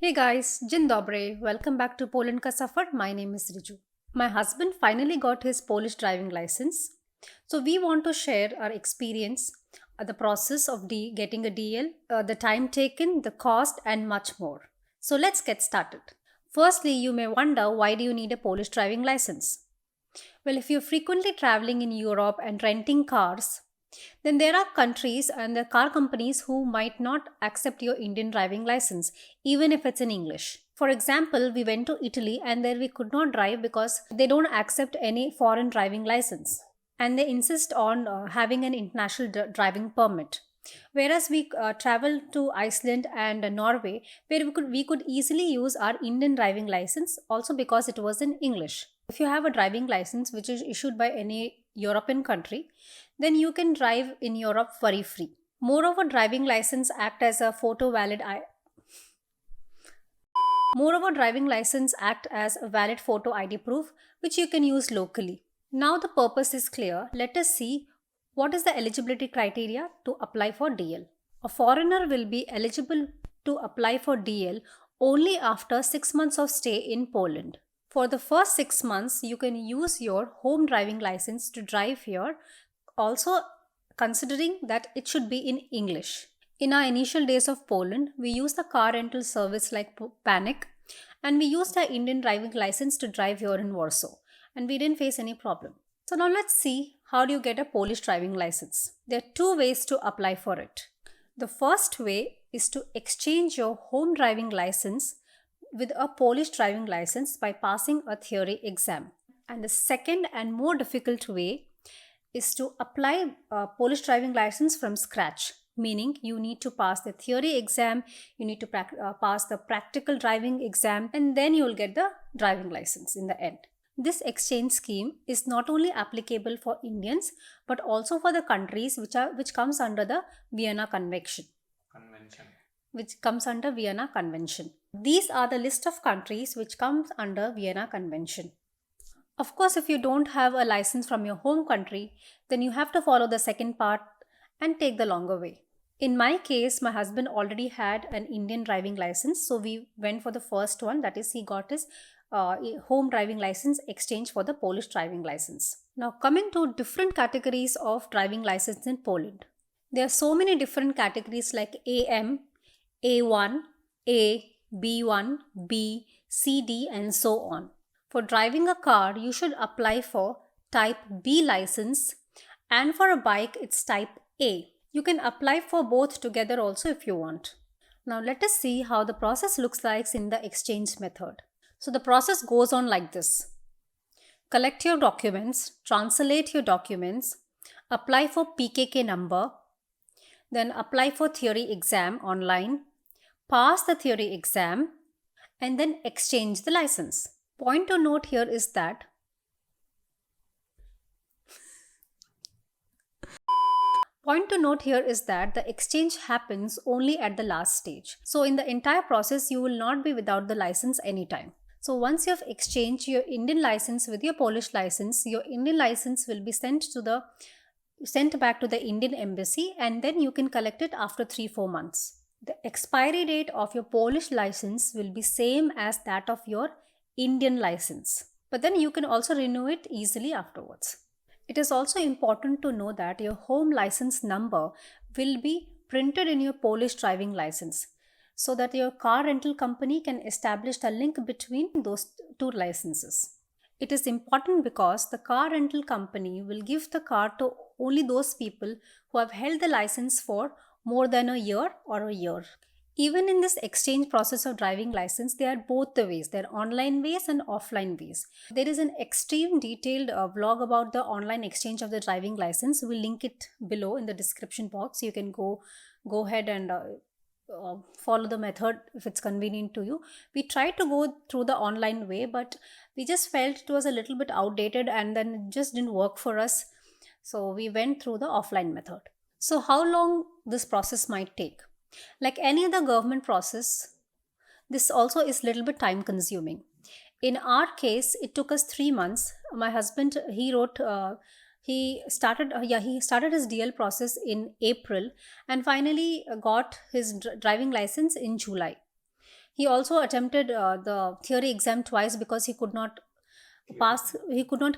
Hey guys, Dzień Dobry. Welcome back to Poland Ka Safar. My name is Riju. My husband finally got his Polish driving license. So we want to share our experience, the process of getting a DL, the time taken, the cost and much more. So let's get started. Firstly, you may wonder, why do you need a Polish driving license? Well, if you're frequently traveling in Europe and renting cars, then there are countries and the car companies who might not accept your Indian driving license, even if it's in English. For example, we went to Italy and there we could not drive because they don't accept any foreign driving license and they insist on having an international driving permit. Whereas we traveled to Iceland and Norway, where we could easily use our Indian driving license, also because it was in English. If you have a driving license which is issued by any European country, then you can drive in Europe worry free. Moreover, driving license act as a photo valid I- Moreover, driving license act as a valid photo ID proof which you can use locally. Now the purpose is clear. Let us see what is the eligibility criteria to apply for DL. A foreigner will be eligible to apply for DL only after 6 months of stay in Poland. For the first 6 months, you can use your home driving license to drive here, also considering that it should be in English. In our initial days of Poland, we used the car rental service like Panic, and we used our Indian driving license to drive here in Warsaw, and we didn't face any problem. So now let's see, how do you get a Polish driving license? There are two ways to apply for it. The first way is to exchange your home driving license with a Polish driving license by passing a theory exam. And the second and more difficult way is to apply a Polish driving license from scratch, meaning you need to pass the theory exam, you need to pass the practical driving exam, and then you'll get the driving license in the end. This exchange scheme is not only applicable for Indians but also for the countries which comes under the Vienna Convention. Which comes under Vienna Convention. These are the list of countries which comes under Vienna Convention. Of course, if you don't have a license from your home country, then you have to follow the second part and take the longer way. In my case, my husband already had an Indian driving license, so we went for the first one, that is, he got his home driving license exchange for the Polish driving license. Now, coming to different categories of driving license in Poland. There are so many different categories like AM, A1, A, B1, B, C, D, and so on. For driving a car, you should apply for type B license, and for a bike, it's type A. You can apply for both together also if you want. Now let us see how the process looks like in the exchange method. So the process goes on like this. Collect your documents, translate your documents, apply for PKK number, then apply for theory exam online, pass the theory exam, and then exchange the license. Point to note here is that the exchange happens only at the last stage. So in the entire process, you will not be without the license anytime. So once you have exchanged your Indian license with your Polish license, your Indian license will be sent back to the Indian embassy, and then you can collect it after 3-4 months. The expiry date of your Polish license will be same as that of your Indian license, but then you can also renew it easily afterwards. It is also important to know that your home license number will be printed in your Polish driving license, so that your car rental company can establish a link between those two licenses. It is important because the car rental company will give the car to only those people who have held the license for more than a year or a year. Even in this exchange process of driving license, there are both the ways. There are online ways and offline ways. There is an extreme detailed vlog about the online exchange of the driving license. We'll link it below in the description box. You can go ahead and follow the method if it's convenient to you. We tried to go through the online way, but we just felt it was a little bit outdated and then it just didn't work for us. So we went through the offline method. So how long this process might take? Like any other government process, this also is a little bit time consuming. In our case, it took us 3 months. My husband, he started his DL process in April and finally got his driving license in July. He also attempted the theory exam twice because he could not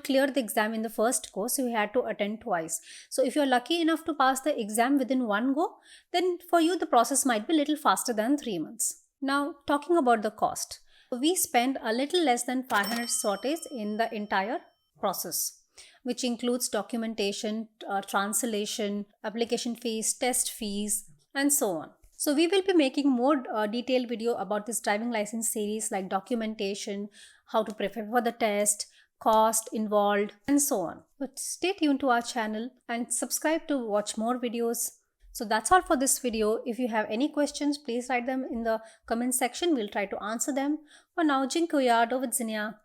clear the exam in the first go, so he had to attend twice. So if you're lucky enough to pass the exam within one go, then for you the process might be a little faster than 3 months. Now, talking about the cost, we spend a little less than 500 zlotys in the entire process, which includes documentation, translation, application fees, test fees, and so on. So we will be making more detailed video about this driving license series, like documentation, how to prepare for the test, cost involved, and so on. But stay tuned to our channel and subscribe to watch more videos. So that's all for this video. If you have any questions, please write them in the comment section. We'll try to answer them. For now, Dziękuję, do widzenia.